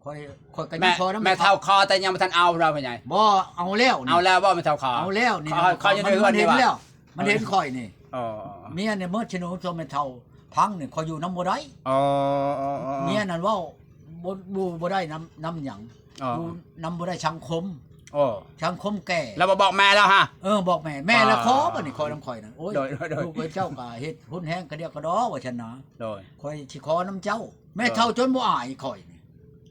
คอยกันยั แม่ งคอน้ำ แม่เท่าคอแต่ยังไม่ทันเอาเราเป็นไง บ่เอาแล้วนี่ เอาแล้วบ่แม่เท่าคอ เอาแล้วนี่ คออยู่ในเฮือน มัน นี่ เห็น ว่ะ แล้วมันเห็นคอยนี่ อ๋อ เมียเนี่ยเมื่อชนูโซเมเท่าพังนี่คอยอยู่น้ำบ่ได้ อ๋อ เมียนั่นเว่าบ่ได้น้ำหยัง อ๋อ ดูน้ำบ่ได้ชังคม โอ้ ชังคมแก่ เราบอกแม่แล้วฮะ บอกแม่แล้วขอบ่นี่คอยน้ำข่อยนั่นโอ้ย โดย ลูกเจ้าก็เฮ็ดหุ่นแห้งกระเดียกกระดอว่าฉันนะ โดย คอยสิขอน้ำเจ้า แม่เท่าจนบ่อายคอยนี่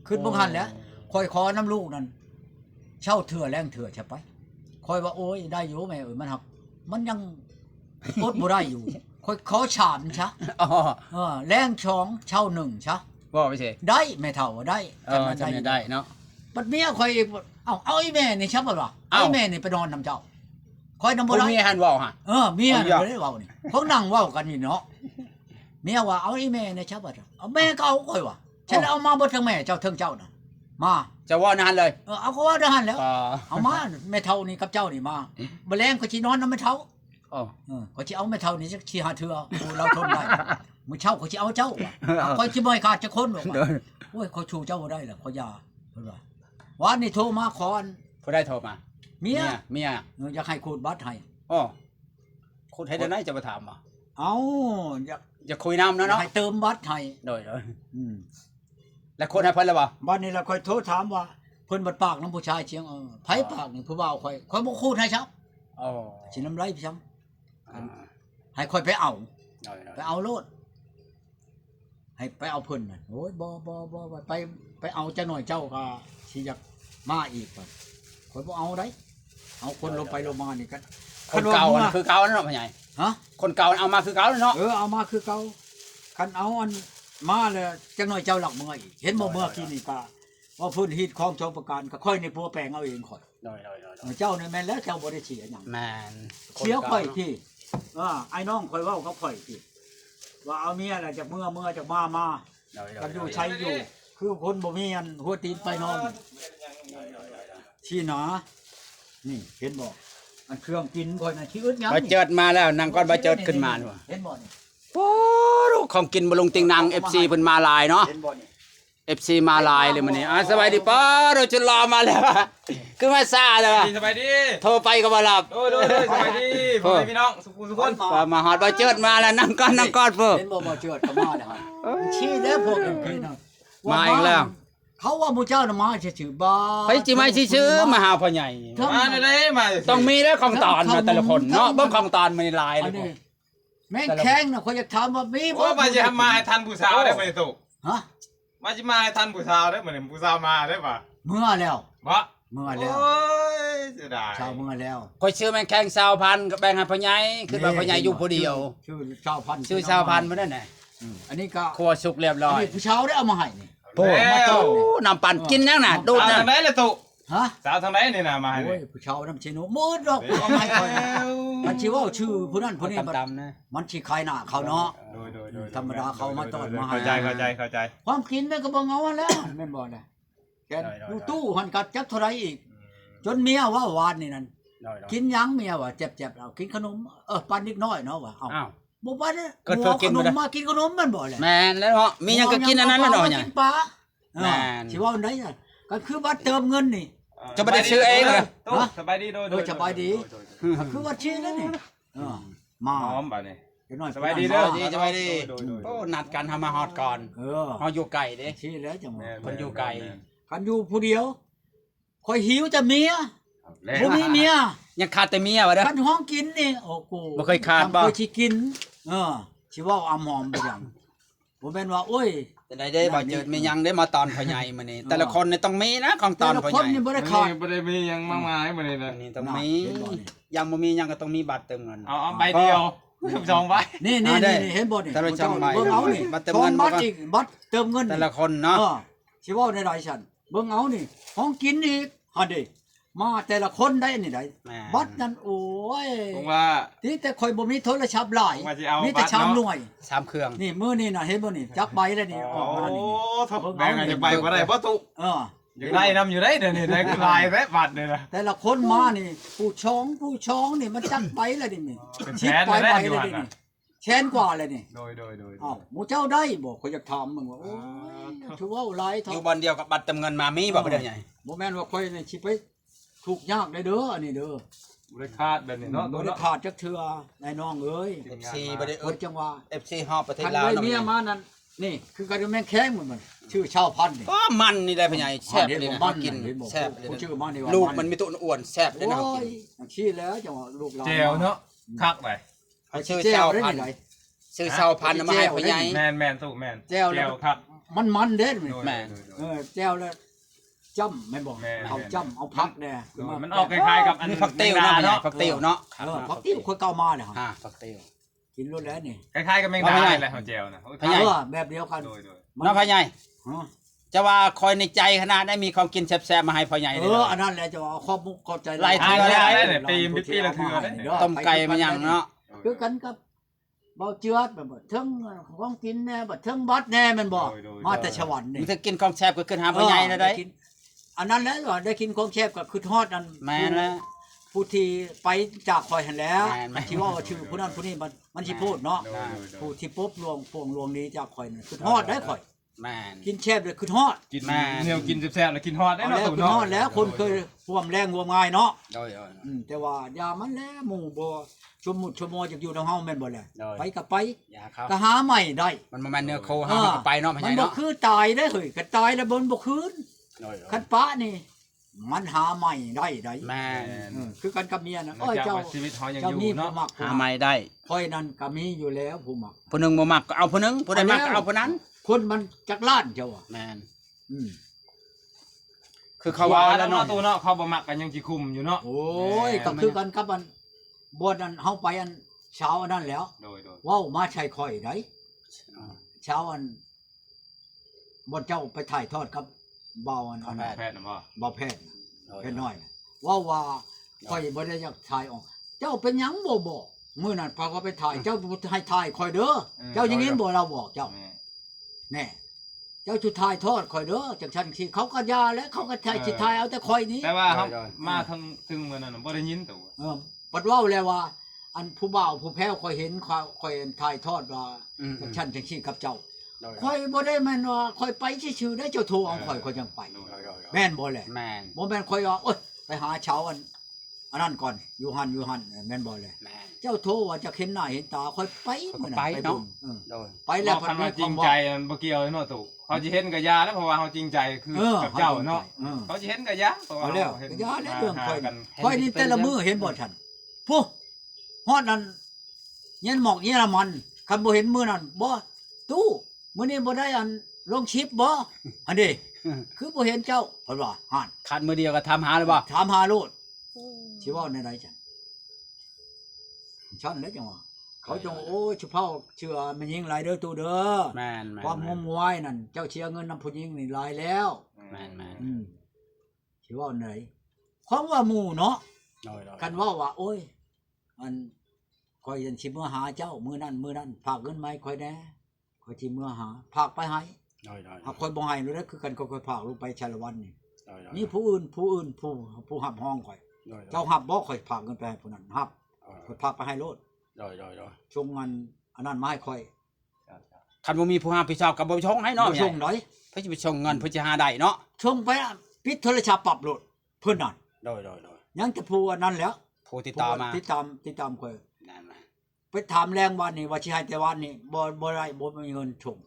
ขึ้นบ่ทันแล้วคอยขอน้ำลูกนั่นเช่าเถื่อแรงเถื่อใช่ไปคอยว่าโอ้ยได้อยู่แม่มันหักมันยังอดบ่ได้อยู่คอยขอฉานซะ อ๋อ แรงช่องเช่าหนึ่งซะ บอกไปสิ ได้แม่เท่าว่าได้ มันจำเนี่ยได้เนาะ บัดเมียคอยเอาไอ้แม่นี่ชับบ่ล่ะไอ้แม่นี่ไปนอนนำเจ้าคอยนำ ผ บ่ ม ได้ มีฮันบอกฮะ เมียน่ะบ่ได้เว้านี่เขานั่งเว้ากันนี่เนาะเมียว่าเอาไอ้แม่นี่ชับบ่เอาแม่ก็เอาคอยว่าฉันเอามาบ่ทั้งแม่เจ้าทั้งเจ้าน่ะมา จะว่านานเลย เอาก็ว่าได้หั่นแล้ว อ๋อ เอามาแม่เฒ่านี่กับเจ้านี่มาบ่แลงก็สินอนนำแม่เฒ่า อ๋อ ก็สิเอาแม่เฒ่านี่จักสิหาเทื่อโอ้เราทนได้มื้อเช้าก็สิเอาเจ้าว่ะคอยสิบ่ให้ขาดจักคนบอกว่าโอ้ยเขาชูเจ้าบ่ได้ล่ะขอยาเพิ่นว่าวันนี้โทรมาขออัน ผู้ได้โทรมา เมีย เ อยากให้ขูดบัตรให้ อ๋อคุณให้ได้ไหนจะมาถามอ่ะ เอาอยาก จะคุยน้ำนะเนาะ ให้เติมบัตรให้ โดยแล้วคนให้เพิ่นแล้วบ่ บัดนี้ล่ะค่อยโทรถามว่าเพิ่นบัดปากน้ำผู้ชายเชียงไผปากนี่ผู้บ่าวค่อยบ่ขูดให้ครับ อ๋อ สิน้ำไหลพี่ซ้ให้ค่อยไปเอา โดย ไปเอาโลดให้ไปเอาเพิ่นน่ะโอ้ยบ่ไปเอาจักหน่อยเจ้าก็สิอยากมาอีกก่อนค่อยบ่เอาได้เอาคนลงไปลงมานี่กัน คนเก่าคือเก่าเนาะพ่อใหญ่ ฮะ คนเก่าเอามาคือเก่าเนาะ เอามาคือเก่าคันเอาอันมาเลยจังหน่อยเจ้าหลักเมื่อยเห็นบ่เมื่อกี้นี่ก็ว่าพื้นฮิตของชาวประการก็ค่อยในปัวแปลงเอาเองข่อย โดย เจ้านี่แม่นแล้วเจ้าบ่ได้เสียหยัง แม่น เสียข่อยพี่ไอ้น้องข่อยเว้ากับข่อยพี่ว่าเอาเมียน่ะจากเมื่อจากมากันอยู่ใช้อยู่ คือคนบ่มีอันหัวตีนไปนอนชี้หนานี่เห็นบ่อันเครื่องกินข่อยน่ะที่อึดหยัง บ่เจิดมาแล้วนางก้อนบ่เจิดขึ้นมานู่น เห็นบ่นี่ โอ้ของกินบ่ลงติงนาง FC เพิ่นมาหลายเนาะ เห็นบ่นี่ FC มาหลายเลยมื้อนี้สบายดีป้าเราจะรอมาแล้วคือมาซ่าแล้ว สบายดี โทรไปก็บ่รับ โดยสบายดีพ่อแม่พี่น้องสุขุมสุขคน ว่ามาฮอดบ่เจิดมาแล้วนั่งก่อนเพิ่น เห็นบ่เจิดก็มาแล้วชี้แล้วพวกเอ็มพีน่ะ มาอีกแล้ว เขาว่าหมู่เจ้าน่ะมาซื่อๆบ่ ไปจิมาซื้อมาหาพ่อใหญ่ มาได้มา ต้องมีแล้วของตอนนะแต่ละคนเนาะเบิ่งของตอนมันหลาย อั เล น ย นี้แม่งแข้งน่ะเขาอยากถามว่ามีบ่ โอ้มาจะมาให้ทันผู้สาวได้ไหมตุ ฮะ มาจะมาให้ทันผู้สาวได้เหมือนผู้สาวมาได้ป่ะ เมื่อแล้ว บ่ เมื่อแล้ว โอ้ยจะได้ ชาวเมื่อแล้ว ข่อยซื้อแม่งแข้ง20,000ก็แบ่งให้พ่อใหญ่คือว่าพ่อใหญ่อยู่ผู้เดียว ชื่อชาวพันธุ์ ซื้อ20,000บ่ได้ไหน อันนี้ก็ ครัวสุกเรียบร้ อัน อย นี้ผู้ชาวได้เอามาให้นี่ โอ้น้ำปั่นกินยังน่ะดูด สาว นะ ทางไหนเลยตุ ฮะ สาวทางไหนนี่นะมาให้ โอ้ยผู้ชาวน้ำชิโนมืดดอกเอามาให้ข่อยนะมันสิเว้าชื่อผู้นั้นผู้นี้ ดำๆนะ มันสิคายหน้าเขาเนาะ โดย ธรรมดาเขามาต้อนมาให้ เข้าใจ ความกินแม่ก็บ่เงาแล้ว แม่นบ่น่ะแกดูตู้หันกัดจักเท่าไรอีก จนเมียว่าวานนี่นั่นกินหยังเมียว่าเจ็บๆเอากินขนมปานนิดน้อยเนาะว่าเอ้า อ้าว บ่ปานเนี่ย เกิดเพิ่นกิน ขน บ่ ม ได้ มากินขนมมันบ่แหละ แม่นแล้วเนาะมีหยังก็กินอันนั้นแล้วเนาะ กิ เนี่ย นปลา แม่น สิว่าอันใดน่ะก็คือบัตรเติมเงินนี่ จะบ่ได้ซื้อเองเหรอ ตุสบายดีโดย ก็คือบัตรชื่อแล้วนี่มา หอมป่ะนี่ เดี๋ยวหน่อย สบายดีเด้อ สบายดีโอ้นัดกันทำมาฮอดก่อนเฮาอยู่ไกลเด้ ชื่อแล้วจังว่า เพิ่นอยู่ไกล คันอยู่ผู้เดียวข่อยหิวจะเมียบ่มีเมีย ยังขาดแต่เมียว่ะเด้อ คันห้องกินนี่โอ้กู บ่เคยขาดบ่ เคยสิกินสิเว้าอำหอมไปหยังบ่แม่นว่าโอ้ย แต่ได้บ่เจิดมีหยังได้มาตอนพ่อใหญ่มื้อนี้แต่ละคนนี่ต้องมีนะของตอนพ่อ ค ให น ญ่ นี่บ่ได้ ไม่ ขาด ได้มียังมากมายเหมือนนี่นะ อันนี้ต้องมียังบ่มีหยังก็ต้องมีบัตรเติมเงิน เอาใบเดียว2ใบ นี่ ได้ เห็นบ่นี่ แต่ละช่องใหม่ เบิ่งเอานี่ บัตรเติมเงิน บัตรอีกบัตรเติมเงิน แต่ละคนเนาะ สิเว้าได้หลายชั้นเบิ่งเอานี่ห้องกินอีกอันนี้มาแต่ละคนได้นี่ได้บัตรนั้นโอ้ย ผมว่า ที่แต่ข่อยบ่มีโทรศัพท์หลาย ผมว่าสิเอา มีแต่ บัตร ชาม เนาะ หน่วย 3เครื่อง นี่มื้อนี่น่ะเห็นบ่นี่จักใบแล้วนี่ออกมานี่ ทบแบ่งกันจากใบบ่ได้บ่ตุ เออ อยากได้นำอยู่ได้เดี๋ยวนี้ได้ลายแท้บัตรเลยนะ แต่ละคนมานี่ผู้ช้องนี่มันจักใบแล้วนี่ เป็น ชิ แส บ น ใบ เลย ใบ นะอยู่ เลย หั่น นี่ น่ะ แสนกว่าเลยนี่ โดย อ้าวหมู่เจ้าได้บ่ข่อยอยากถามมึงว่าโอ้ยถือว่าหลาย อ เท่า ยู่บ่อนเดียวกับบัตรเติมเงินมามีบ่ได้ใหญ่ บ่แม่นว่าข่อยนี่สิไปทุกข์ยากได้เด้ออันนี้เด้อ บ่ได้คาดแบบนี้เนาะ บ่ ตัว ได้ เนาะ ขาดจักเทื่อนายน้องเอ้ย FC บ่ได้ เพิ่นจังว่า FC ฮอบประเทศ คัน ลาว ได้ เนาะ เมียมานั่นนี่คือกันแม่งแข้งเหมือนมันชื่อชาวพันธุ์นี่ ก็มันนี่ได้พ่อใหญ่แซ่บเลยนะ มัน กิน เห็บ่ แซ่บเลย ผู้ นะ ชื่อมันนี่ว่า ลูกมันมีตัวอ้วนแซ่บเลยนะ โอ้ กิน ยขี้แล้วจังว่าลูกเรา แจวเนาะคักไป เขาชื่อ แจ้ เจ้าว ได้ พัน นี่ ธุ์ ได ชื่อเจ้าพันธุ์มาให้พ่อใหญ่ แม่นสู้แม่น แจ้วแล้ว คัก มันเด้นี่ โดย แม่ แจ้วแล้วจ้ำแม่นบ่ แม่น เอาจ้ำเอาพักแน่ โดยมันออกคล้ายๆกับอัน มีผักเตี้ยวเนาะ เนาะ ผักเตี้ยวเนาะ พักที่คนเก่ามาเนี่ยครับ ผักเตี้ยว กินรสแล้วนี่ คล้ายๆกับแมงดา ว่าไง แหละของแจวนะ พ่อใหญ่ แบบเดียวกัน โดย เนาะพ่อใหญ่ ฮะ จะว่าคอยในใจขนาดได้มีของกินแซ่บๆมาให้พ่อใหญ่เลย อันนั้นแหละจะว่าข้อมุกเข้าใจ ไล่ อ่า เทื่อ ได้ แล้ว ได้ปีละเทื่อได้ ต้มไก่มายังเนาะ คือกันกับเบาเจือดแบบเทิงของกินแน่แบบเทิงบัดแน่แมันบอกมาแต่สวรรค์นี่ มันจะกินของแซ่บก็ขึ้นหาพ่อใหญ่แล้วได้ กินอันนั้นแล้วว่าได้กินของแซ่บก็คือทอดอัน แม่นแล้ว ผู้ที่ไปจากคอยหันแล้ว แม่น ที่ว่าชื่อผู้นั้นผู้นี้มันสิพูดเนาะ โดย ผู้ที่ปุ๊บลวงพวงลวงนี้จากคอยนั่นคือทอดได้คอย แม่น กินแซ่บเลยคือทอด กิน แม่ แนวกินแซ่บๆแล้วกินฮอดได้ เอา เนาะ แล้ว ตู่ คือ เนาะ ทอดแล้วคนเคยห่วมแรงห่วมง่ายเนาะ โดย แต่ว่ายามันแล้วหมู่บ่ชุมมุดชุมโมจากอยู่ทางเฮาแม่นบ่แหละ โดย ไปก็ไป อย่าเข้า ก็หาใหม่ได้ มันมาแม่นเนื้อโคหามันก็ไปเนาะพ่อให มั ญ่ นบ่ เนาะ คือตายได้เฮ้ยก็ตายแล้วบนบ่คืน โดย คันปะนี่ มันหาใหม่ได้ได้ แม่น คือกันกับเมียนะ เนื่องจาก เจ้า ว่าชีวิตเขายัง เจ้า อยู่ มี เนาะ ผู้มัก หาใหม่ได้ ค่อยนั้นก็มีอยู่แล้วผู้มัก ผู้หนึงบ่มักก็เอาผู้หนึงผู้ใดมักก็เอาผู้นั้น คนมันจักล้านเจ้าอ่ะ แม่น อืม คือเขาว่า แล้ แล้ว ว เนาะ เนาะ ตู่เนาะเขาบ่มักกันยังสิคุมอยู่เนาะ โอ้ยก็คือกันกับอันบ่นั้นเฮาไปอันเช้าอันนั้นแล้ว โดย เว้ามาใช้ค่อยได้เช้าอันบ่เจ้าไปถ่ายทอดกับเบาอันนั้น แพทย์นะบ่ เบาแพทย์แค่น้อยว่าค่อยบ่ได้อยากถ่ายออก เจ้าเป็นหยังบ่บอกมื้อนั้นพาเขาไปถ่ายเจ้าให้ถ่ายค่อยเด้อเจ้าอย่างนี้บ่เราบอกเจ้า แน่เจ้าชุดทายทอดคอยเด้อจังชันที่เขาก็ยาแล้วเขาก็ใช้ชุดทายเอาแต่คอยนี้ แต่ว่าเขามาถึงมื้อนั้นบ่ได้ยินตู่ ปัดเว้าแล้วว่า อันผู้บ่าวผู้แพ้วคอยเห็นคอยทายทอดว่า อืม จังชันจังซี่กับเจ้า โดย คอยบ่ได้แม่นว่าคอยไปชื่อๆได้เจ้าโทรเอาคอยจังไปแม่นบ่แหละ แม่น บ่แม่นคอยว่าโอ๊ยไปหาเช้าอันนั้นก่อนอยู่หันแม่นบ่แหละ แม่น เจ้าโทรว่าจะเห็นหน้าเห็นตาคอยไปมื้อนั้น ไปเนาะ บิ่ง โดย ไป แล้ แล้ว ว คันว่าจริงใจมันบ่เกี่ยวเนาะตู่เขาสิเห็นกับยาแล้วเพราะว่าเขาจริงใจคือกับเจ้าเนาะเขาสิเห็นกับยาเพราะว่า เอาแล้ว เห็น ยาแล้วเรื่องคอย กัน คอยนี่แต่ละมือเห็นบ่ทันผู้ฮอดนั้นเย็นหมอกเย็นมันคันบ่เห็นมือนั้นบ่ตู้มื้อนี้บ่ได้อันลงชิปบ่อันนี้คือบ่เห็นเจ้าเพิ่นว่าห่าน ขาดมือเดียวก็ทำหาเลยบ่ ถามหาโลดสิเว้าในใดจังชั้นแล้วจังว่าเขาจงโอ้ชุเผาเชื่อมันยิงหลายเด้อตู้เด้อ แม่น ความงมงายนั่นเจ้าเชียร์เงินนำผู้หญิงนี่หลายแล้ว แม่น สิเว้าในใดของว่าหมู่เนาะ โดย กันว่าโอ้ยอันคอยยันชิเมื่อหาเจ้ามือนั้นฝากเงินไหมคอยแน่คอยชิเมื่อหาฝากไปให้ โดย หากคอยบ่ให้เลยนะคือกันคอยฝากลงไปชาละวันนี่ นี่ นี่ผู้อื่นผู้หับห้องคอยเจ้าหับบ่คอยฝากเงินไปให้ผู้นั้นหับคอยฝากไปให้โลด โดย ชงเงินอันนั้นมาให้คอย คันบ่มีผู้ห้ามพี่ชอบก็บ่ชงให้เนาะ บ่ชงหน่อย เพิ่นสิไปชงเงินเพิ่นสิหาได้เนาะ ชงไปปิดโทรศัพท์ปรับโลดเพิ่นนั่น โดย ยังจะผู้อันนั้นแล้ว ผู้ติดต่อมา ติดตามคอย นั่นมา ไปถามแรงวันนี่ว่าสิให้แต่วันนี่บ่ได้บ่มีเงินชง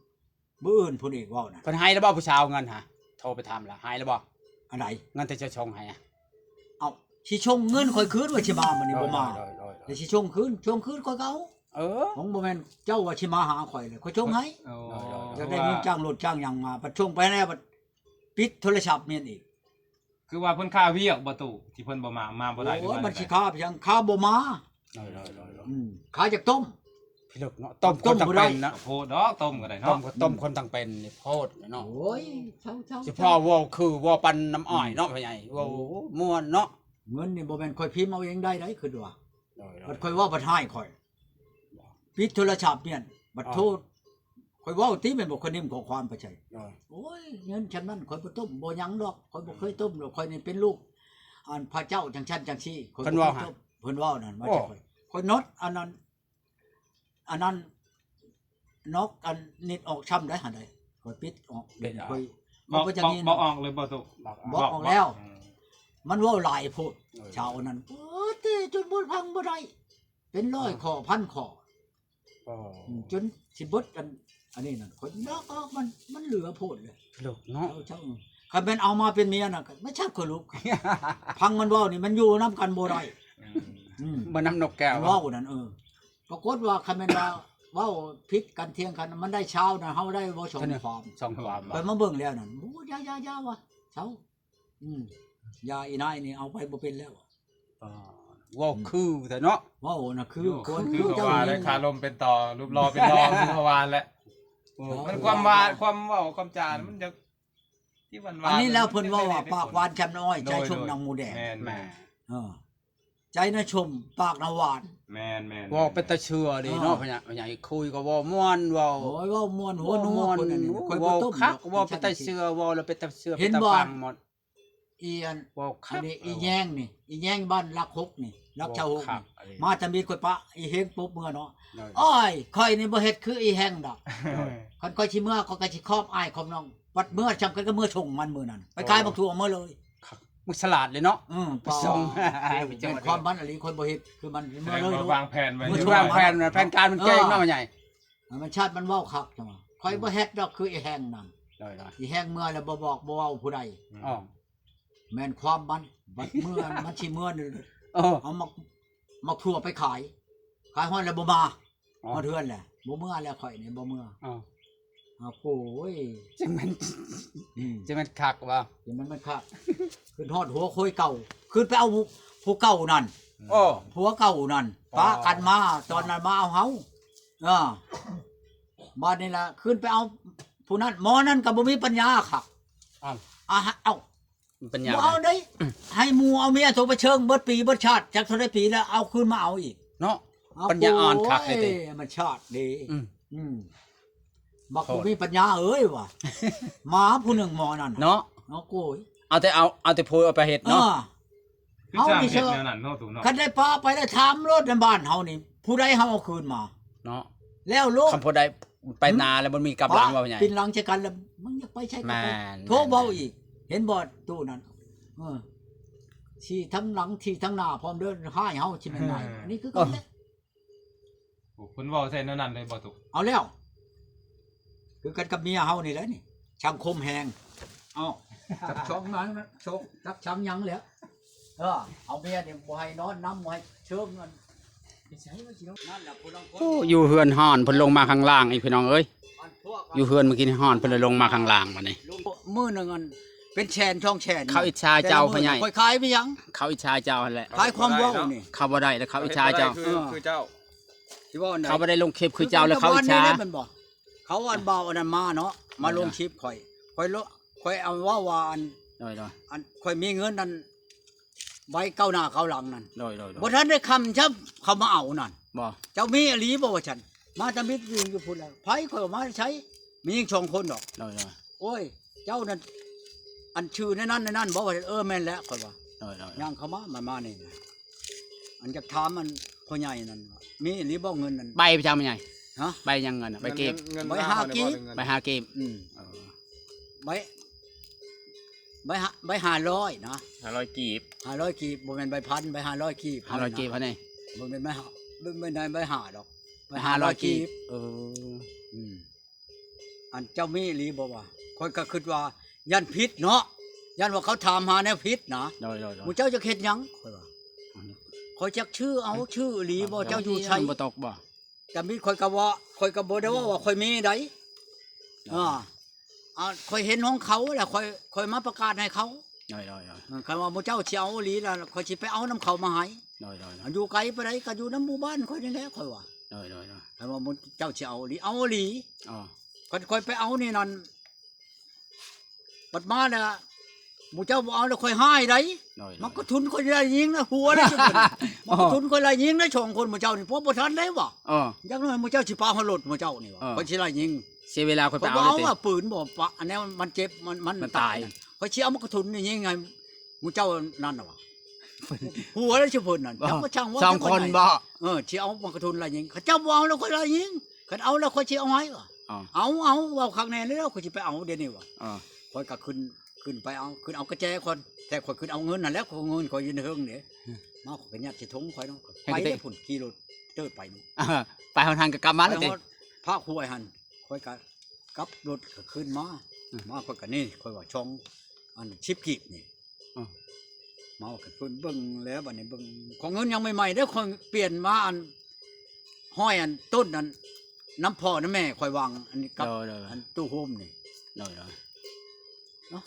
มื้ออื่นผู้นี้เว้าน่ะ เพิ่นให้แล้วบ่ผู้ชาวเงินหาโทรไปถามแล้วให้แล้วบ่ อันไหน เงินที่จะชงให้อ่ะ เอาสิชงเงินค่อยคืนว่าสิมามันนี่บ่มา โดย เดี๋ยวสิชงคืนค่อยเก่า ของบ่แม่นเจ้าว่าสิมาหาข่อยเลยข่อยชงให้ โอ้ อยากได้เงินจ้างรถจ้างหยังมาบัดชงไปแล้วบัดปิดโทรศัพท์แม่นอีก คือว่าเพิ่นค่าเวียกบ่ตู่ที่เพิ่นบ่มาบ่ได้ โอ้ยมันสิค้าเพียงค้าบ่มา โดย ค้าจากต้ม พี่ลึกเนาะต้มคนตั้งเป็นนะ โพดดอกต้มก็ได้ ต้ม เนาะ ต้มคนตั้งเป็นนี่โพดเนาะ โอ้ยเช้า เฉพาะว่าคือว่าปันน้ำอ้อยเนาะพ่อใหญ่ว่าม่วนเนาะ เงินนี่บ่แม่นข่อยพิมพ์เอาเองได้คือว่า โดย บัดข่อยว่าบัดให้ข่อยปิดโทรศัพท์เนี่ยบัดโทษข่อยเว้าติแม่นบ่คนนิ่มขอความไปใช่โอ้ยเงินฉันนั้นข่อยบ่ต้มบ่หยังดอกข่อยบ่เคยต้มดอกข่อยนี่เป็นลูกอันพระเจ้าจังซั่นจังซี่ข่อยบ่เคยต้มเพิ่นเว้านั่นว่าจะข่อยนดอันนั้น อันนั้นนกอันนิดออกช้ำได้หั่นได้ข่อยปิดออกเด็ดข่อย บอก บ่จะ บอก นี่ บอกออกเลยบ่ตุ บอกออกแล้ว มันเว้าหลายโพดชาวนั้นเต้จนบ่พังบ่ได้เป็นร้อยข้อพันข้อจนสิเบิดอันนี้นั่นข่อยนอกออกมันเหลือโพดเลย ลูกเนาะ เจ้าคันเป็นเอามาเป็นเมียน่ะไม่ใช่คนลูก พังมันเว้านี่มันอยู่นํกันบ่ได้ บ่น้ำนกแก้ว เว้านั่นปรากฏว่าคันแม่นว่าเว้าผิดกันเถียงกันมันได้เช้าน่ะเฮาได้บ่สมความ สองความ ไปมาเบิ่งแล้วนั่นโอ้ยยาว่ะเช้ายาอีนายนี่เอาไปบ่เป็นแล้ว ว้าวคือแต่เนาะ เว้าน่ะคือคน คือ เจ้า ว่าได้คาลมเป็นต่อรูปรอเป็นรองคือพวานแหละมันความว่าความเว้าความจามันจะที่หวานๆ อันนี้แล้วเพิ่นเว้าว่าปากหวานช้ำน้อยใจชุ่มนางหมูแดง แม่น ใจน่ะชมปากน่ะหวาน แม่น ว้าวเป็นตะเชื่อดีเนาะพ่อใหญ่คุยก็ว้าวม่วนว้าว โอ้ยเว้าม่วนหัวนัวคนนั้นค่อยบ่ ว้าว ต้ม คักว้าวเป็นตะเชื่อว้าวแล้วเป็นตะเชื่อ เห็น เป็น บ่ ตะฟังหมด อีอัน ว้าว อั คั น ก นี้อีแยงนี่อีแยงบ้านรักฮกนี่รักชาวฮกนี่มาจะมีกวยปะอีเฮงปุ๊บเมื่อเนาะอ้อยข่อยนี่บ่เฮ็ดคืออีแฮงดอกคันข่อยสิเมื่อก็สิครอบอ้ายครอบน้องวัดเมื่อจำกันก็เมื่อชงมันมื้อนั้นไปขายบักถั่วเมื่อเลย มึงฉลาดเลยเนาะ ไปส่งเป็นความมันอะไรคนบ่เฮ็ดคือมัน แส เมื่ ด อง เลย ว่าวางแผนไว้ มึงวางแผนการมันเก่งเนาะพ่อใหญ่ มันชาติมันเว้าคักจังว่าข่อยบ่เฮ็ดดอกคืออีแฮงนั่น ได้ อีแฮงเมื่อแล้วบ่บอกบ่เว้าผู้ใด ๆอ๋อ แม่นความมันบัดเมื่อมันสิเมื่อนี่ เอามาถั่วไปขายฮอดแล้วบ่มามาเทือนแหละบ่เมื่อแล้วข่อยนี่บ่เมื่อ อ๋อ โอ้ย จังมันคักว่า เห็นมันคักขึ้นฮอดหัวโคยเก่าขึ้นไปเอาผู้เก่านั่น โอ้ ผัวเก่านั่นปากันมาตอนนั้นมาเอาเฮาบ้านนี่ล่ะขึ้นไปเอาผู้นั้นหมอนั้นก็บ่มีปัญญาครับ เอา ปัญญา บ่เอาได้ให้หมู่เอาเมียโทรไปเชิงเบิดปีเบิดชาติจักเท่าใดปีแล้วเอาคืนมาเอาอีก เนาะปัญญาอ่อนคักเลยติ มันชาติดีบักบ่มีปัญญาเอ้ยว่ะหมาผู้หนึ่งหมอนั่น เนาะ เอาโกย เอาแต่โพยเอาไปเฮ็ดเนาะ คือจ้างเฮ็ดแนวนั้นเนาะตุเนาะ คันได้ปลาไปแล้วถามรถในบ้านเฮานี่ผู้ใดเฮาเอาคืนมา เนาะ แล้วโลก คำพูดใดไปนาแล้วมันมีกำลังว่าพ่อใหญ่ ปินหลังจะกันแล้วมึงอยากไปใช้กันไป แม่น โทรเบาอีก เห็นบ่ตู้นั้นที่ทั้งหลังที่ทั้งหน้าพร้อมเดินให้เฮาสิแม่นไหนอันนี้คือกันแหละ เพิ่นเว้าใส่แนวนั้นเลยบ่ตุ เอาแล้ว คือกันกับเมียเฮานี่แหละนี่ช่างคมแหงเอาจับช่องนั้นนะโชคจับช่างหยังแล้วเอาเมียนี่บ่ให้นอนน้ำบ่ให้เชิงเงินสิใช้ว่าสินั่นแหละผู้ลางคน โอ้อยู่เฮือนห่อนเพิ่นลงมาข้างล่างอีกพี่น้องเอ้ย อันพวก อยู่เฮือนเมื่อกี้นี่ห่อนเพิ่นเลยลงมาข้างล่างบัดนี้ มื้อหนึงอันเป็นแชนช่องแชน เขาอิจฉาเจ้าพ่อใหญ่ ค่อยขายไปยัง เขาอิจฉาเจ้าหั่นแหละ ขายความเว้านี่ เขาบ่ได้แล้วเขาอิจฉาเจ้า คือเจ้า สิว่าอันใด เขาบ่ได้ลงคลิปคือเจ้าแล้วเขาอิจฉา มันบอกเขาอันเบาอันนั้นมาเนาะมาลงคลิปข่อยเอาว่าอัน ได้ อันข่อยมีเงินนั่นไว้เก้าหน้าเก้าหลังนั่น ๆได้ บ่ทันได้คำชับเขามาเอานั่น บ่ เจ้ามีอหลีบ่ว่าฉันมาตะมิดยืนอยู่พุ่นแล้วไผข่อยเอามาใช้มียิงชงคนดอก ได้ โอ้ยเจ้านั่นอันชื่อในนั้นบ่ว่าแม่นแล้วข่อยว่า ย่างเข้ามานี่อันจะถามมันพ่อใหญ่นั่นว่ามีอหลีบ่เงินนั่น ใบไปจังพ่อใหญ่ ฮะ ใบยังเงินใบเก็บ ใบหากีบ ใบหาเก็บ ใบ500นะ 500กีบ 500กีบบ่แม่นใบพันใบ500กีบ 500เก็บพ่อใหญ่ บ่แม่นไม่ได้ใบหาดอกใบ 500กีบ อันเจ้ามีอีหลีบ่ว่าข้อยก็คิดว่ายันพิษเนาะยันว่าเขาถามหาแนวพิษนะ ได้ หมู่เจ้าจะเฮ็ดหยังข้อยว่าข้อยจักชื่อเอาชื่ออีหลีบ่เจ้าอยู่ไส บ่ตกบ่ แต่มีข้อยก็ว่าข้อยก็บ่ได้ว่าข้อยมีไดข้อยเห็นของเขาแล้วข้อยมาประกาศให้เขา ได้ คันว่าหมู่เจ้าสิเอาอีหลีแล้วข้อยสิไปเอานํเขามาให้ ได้ อันอยู่ไกลไปไดก็อยู่นำหมู่บ้านข้อยนี่แหละข้อยว่า ได้ คันว่าหมู่เจ้าสิเอาอีหลีเอาอีหลี อ๋อ ค่อยไปเอานี่นั่นบัดมาน่ะหมู่เจ้าบ่เอาแล้วค่อยหายได้มันก็ทุนค่อยได้ยิงนะหัวได้ซุมันมันก็ทุนค่อยได้ยิงนะช่องคนหมู่เจ้านี่เพราะบ่ทันได้บ่ อ๋อ จักหน่อยหมู่เจ้าสิปาหัวรถหมู่เจ้านี่ว่าค่อยสิได้ยิง เสียเวลาค่อย เพ ไป ราะ เอา ว่า เลย ว่าปืนบ่ปะอันนี้มันเจ็บมัน มันตาย ค่อยสิเอามันก็ทุนนี่ยิงไงหมู่เจ้านั่นน่ะว่ะ หัวแล้วชื่อเพิ่นนั่นจักว่าช่างว่า สองคนบ่ สิเอามากระทุนอะไรยิงเขาเจ้าบ่เอาแล้วค่อยละยิงคันเอาแล้วค่อยสิเอาไว้ว่ะ อ๋อ เอาเว้าข้างแน่แล้วค่อยสิไปเอาเดี๋ยวนี้ว่ะ อ๋อ ค่อยก็ขึ้นไปเอาขึ้นเอากระแจคนแต่ค่อยขึ้นเอาเงินนั่นแหล้วเงินค่อยอยู่ในเฮิงนี่มาข่อยก็ยัดสิถุงข่อยเนาะไปได้พุ่นขี่รถเติดไปนู่น ไปหนทางก็กลับมาแล้วติ พระห้วยหันค่อยก็กลับรถก็ขึ้นมาค่อยก็นี่ค่อยว่าช่องอันชิปกีบนี่ อ๋อ มาก็เพิ่นเบิ่งแล้วบัดนี้เบิ่งของเงินยังใหม่ๆเด้อค่อยเปลี่ยนมาอันห้อยอันต้นนั้นน้ำพ่อน้ำแม่ค่อยวางอันนี้กับ เด้อ อันตู้โฮมนี่ เด้อ เนาะ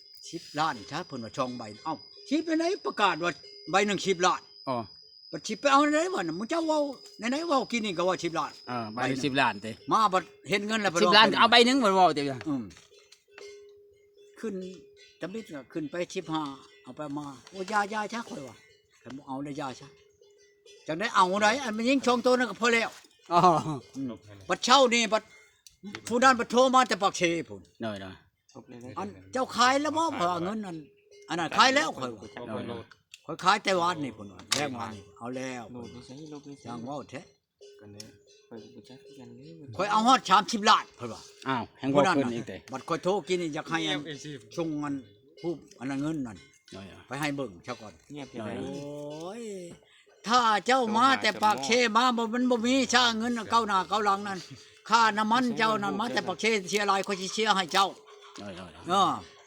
10 ล้านถ้าเพิ่นว่าช่องใบเอ้าชิปไปไหนประกาศว่าใบหนึง10 ล้าน อ๋อ บัดชิปไปเอาไหนวะน่ะมึงเจ้าเว้าไหนๆเว้ากินนี่ก็ว่า10 ล้าน ใบ10 ล้านติ มาบัดเห็นเงินแล้ว 10 ล้านก็เอาใบหนึงบ่เว้าติ ขึ้นจำบิดก็ขึ้นไป15เอาไปมาโอ้ยาช้าค่อยว่าคันบ่เอาได้ยาช้าจังได้เอาได้อันมันยิงช่องตัวนั้นก็พอแล้ว อ๋อ บัดเช่านี่บัดผู้นั้นบัดโทรมาแต่ปากเชพุ่น เด้อ อันเจ้าขายแล้วบ่เพราะว่าเงินอันนั้นขายแล้วค่อยว่าค่อยขายแต่วันนี่พุ่นว่าแรงวันนี่เอาแล้ว โลดนี่ใช้โลดนี่ใช้ จังเว้าแท้ กันเลยไปกูจักกันเลย ค่อยเอาฮอด30 ล้านเพิ่นว่า อ้าวแฮงบ่ขึ้นอีกติ บัดค่อยโทรกินนี่อยากให้อันชงอันผู้อันนั้นเงินนั่น เด้อ ไปให้เบิ่งซะก่อน เงียบจังได๋ โอ้ยถ้าเจ้ามาแต่ปากเชมาบ่มันบ่มีช่าเงินเก้าหน้าเก้าหลังนั่นค่าน้ำมันเจ้านั่นมาแต่ปากเชเชียร์หลายค่อยสิเชียร์ให้เจ้า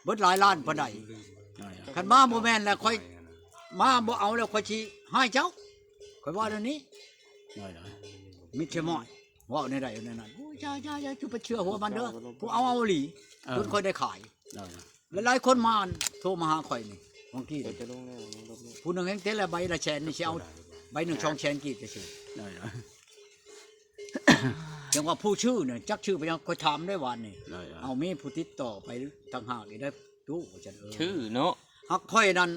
เบิดหลายล้านปานใดคันมาบ่แม่นแล้วค่อยมาบ่เอาแล้วค่อยสิให้เจ้าค่อยว่าเดี๋ยวนี้มิใช่ม้อยว่าในใดในนั้นโอ้ยจ้าจุไปเชื่อหัวมันเด้อผู้เอาหลีเพิ่นค่อยได้ขายหลายๆคนมาโทรมาหาข่อยนี่บางที เดี๋ยวจะลงแล้วลงนี่ ผู้หนึงเห็นแต่ละใบละแสนนี่สิเอาใบหนึง2แสนกี่ก็สิจังว่าผู้ชื่อเนี่ยจักชื่อไปยังค่อยถามได้วันนี่เอามีผู้ติดต่อไปต่างหากอีกได้ตู้ว่าจังชื่อเนาะ ฮักค่อยนั้น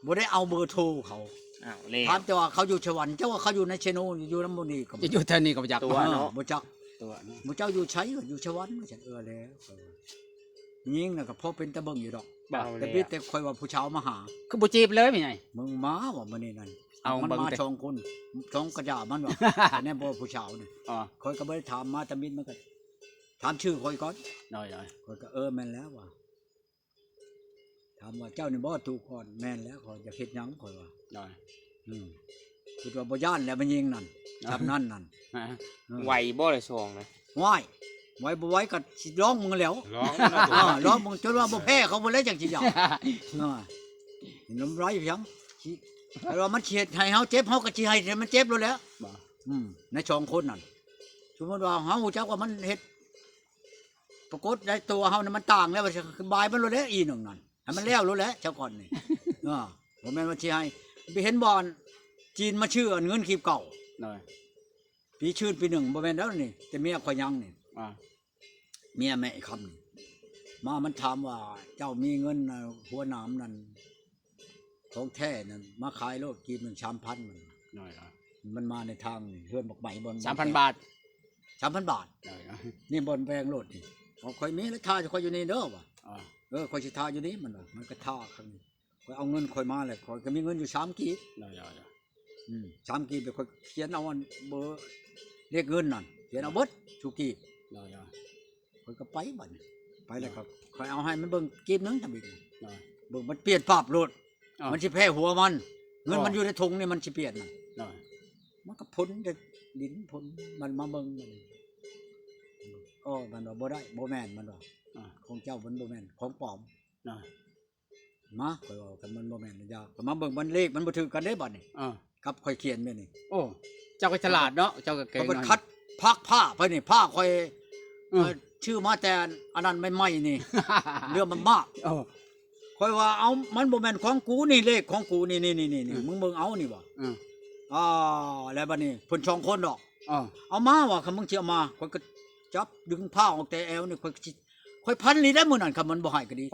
บ่ได้เอาเบอร์โทรเขา อ้าวเลข ถามแต่ว่าเขาอยู่สวรรค์เจ้าว่าเขาอยู่ในเชโนอยู่น้ำมูนี่ก็ จะอยู่เท่านี้ก็บ่จัก บ่จัก ตัว บ่เจ้าอยู่ไสอยู่สวรรค์ว่าจังแล้วยิงน่ะก็พอเป็นตะเบิ่งอยู่ดอก เบา แต่ เลย พี่แต่ค่อยว่าผู้ชาวมาหา คือบ่จีบเลยเป็นไง มึงมาว่ามื้อนี้นั่น เอา มัน เบิ่ง มา เด้ สองคนสองกระจามันว่าแต่แน่บ่ผู้ชาวนี่ อ๋อ ค่อยก็บ่ได้ถามมาตะมิดมันก็ถามชื่อค่อยก่อน เด้อ ค่อยก็แม่นแล้วว่าถามว่าเจ้านี่บ่ถูกก่อนแม่นแล้วข่อยจะเฮ็ดหยังข่อยว่าคือว่าบ่ย่านแล้วมันยิงนั่นทำนั่นนั่น ไหวบ่เลยซองนะ ว้ายไว้บ่ไว้ก็สิร้องมึงแล้ว ร้อง ร้องมึงจนว่าบ่แพ้เขาบ่แล้วจังสิหยังน้ำร้ายอยู่ยังสิแต่ว่ามันเฉียดให้เฮาเจ็บเฮาก็สิให้มันเจ็บแล้วแหล้วในสองคนนั่นสมมุติว่าเฮาฮู้จักว่ามันเฮ็ดปรากฏในตัวเฮานี่มันต่างแล้วว่าคือบายมันแล้วอีหนึงนั่นให้มันแล้วแล้วเจ้าก่อนนี่บ่แม่นว่าสิให้ไปเห็นบ่อนจีนมาชื่อเงินคีบเก่า เด้อ ปีชื่นปีหนึ่งบ่แม่นแล้วนี่แต่เมียข่อยยังนี่ อ่า เมียแม่อีกคำนี่มามันถามว่าเจ้ามีเงินหัวหนามนั่นของแท้นั่นมาขายโลดกินมัน3,000มันมาในทางนี่เฮือนบักใหม่บน 3,000 บาท 3,000 บาทนี่บนแพงโลดนี่ข่อยมีแล้วท่าจะข่อยอยู่นี่เด้อว่ะ อ๋อ ข่อยสิท่าอยู่นี่มันว่ามันก็ท่าข้างนี้ข่อยเอาเงินข่อยมาเลยข่อยก็มีเงินอยู่3กีบ เด้อ 3กีบไปข่อยเขียนเอาอันเบอร์เลขเงินนั่นเขียนเอาเบิดทุกกีบ ข่อยก็ไปบัดนี้ไปแล้วครับข่อยเอาให้มันเบิ่งกีบหนึงทำอีกเบิ่งมันเปลี่ยนภาพโลดมันสิแพ้หัวมันเงินมันอยู่ในถุงนี่มันสิเปลี่ยนมันก็พ้นแต่ดินพ้นมันมาเบิ่งมันมันว่าบ่ได้บ่แม่นมันว่าของเจ้ามันบ่แม่นของปลอมมาข่อยว่ากันมันบ่แม่นยาก็มาเบิ่งมันเลขมันบ่ถือกันเด้บัดนี้กับข่อยเขียนแม่นี่ โอ้เจ้าก็ฉลาดเนาะเจ้าก็เก่ง เขาไป หน่อย คัดพักผ้าไปนี่ผ้าข่อยชื่อมาแต่อันนั้นใหม่ๆนี่ เรื่องมันมาก โอ้ ค่อยว่าเอามันบ่แม่นของกูนี่เลขของกูนี่มึงเบิ่งเอานี่บ่แล้วบัดนี้เพิ่น2คนดอกเอามาว่าคันมึงสิเอามาข่อยก็จับดึงผ้าออกแต่แอวนี่ข่อยพันนี่ได้มื้อนั้นคันมันบ่ให้ก็ดี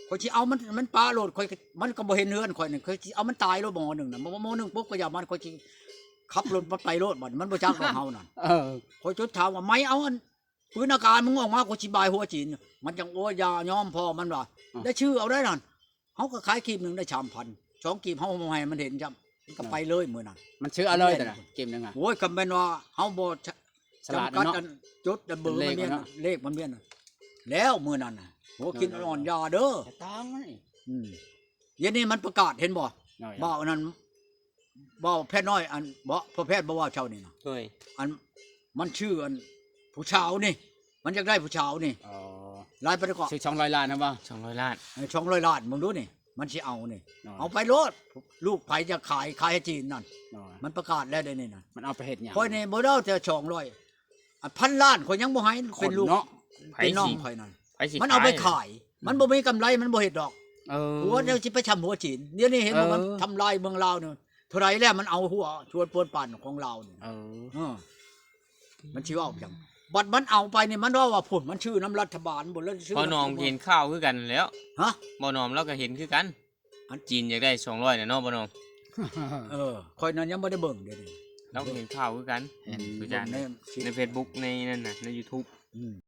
ข่อยสิเอามันปลาโลดข่อยมันก็บ่เห็นเฮือนข่อยนี่ข่อยสิเอามันตายโลดหมอนึงน่ะหมอนึงปุ๊บก็อย่ามันข่อยสิขับรถมันไปโลดบัดมันบ่จักของเฮานั่นข่อยจดถามว่าไม่เอาอันปืนอากาศมึงออกมาข่อยสิบายหัวจีนมันจังโอ้ยอย่ายอมพอมันว่าได้ชื่อเอาได้นั่นเฮาก็ขายคลิปนึงได้3,000 ช่องกีบเฮาบ่ให้มันเห็นจ้ำก็ไปเลยมื้อนั้น มันชื่ออะไรแต่น่ะเกมนึงอ่ะ โอ้ยก็แม่นว่าเฮาบ่ สลัด จำกัด เนาะ อันจุดอันเบอร์มันเนี่ย เลขมันเนาะ เลขมันเนี่ยแล้วมื้อนั้นน่ะโหกินอ่อนยาเด้อ จะตังมันนี่ เย็นนี้มันประกาศเห็นบ่ น้อย บ่อันนั้นบ่แพทย์น้อยอันบ่พ่อแพทย์บ่ว่าเจ้านี่นะ เฮ้ย อันมันชื่ออันผู้ชาวนี่ มันอยากได้ผู้ชาวนี่ อ๋อ ลายไปแล้วก็ ชื่อช่อง100 ล้านครับบ่ 200 ล้าน ช่อง100 ล้านมึงดูนี่ มันสิเอานี่ น้อย เอาไปโลดลูกไผจะขายให้จีนนั่น น้อย มันประกาศแล้วเดี๋ยวนี้น่ะ มันเอาไปเฮ็ดหยัง ข่อยนี่บ่ได้แต่200อันพันล้านข่อยยังบ่ให้เป็นลูก เนาะ เป็นน้องข่อยนั่น ไผสิ มันเอาไปขาย มันบ่มีกำไรมันบ่เฮ็ดดอก เออ หัวเดี๋ยวสิไปชำหัวจีนเดี๋ยวนี้เห็นว่ามัน เออ ทำลายเมืองลาวนี่เท่าไหร่แล้วมันเอาหัวชวนปวนปั่นของเรานี่ เออ มันชื่อว่าจังบัดมันเอาไปนี่มันว่าผลมันชื่อน้ำรัฐบาลบ่แล้วชื่อ บ่นอมเห็นข้าวคือกันแล้ว ฮะ บ่นอมเราก็เห็นคือกันจีนอยากได้200น่ะเนาะบ่นอม คอยนั้นยังบ่ได้เบิ่งเดี๋ยวนี้ เราก็เห็นข้าวคือกัน เห็น คือจาน ใน ใน Facebook ในนั่นน่ะใน YouTube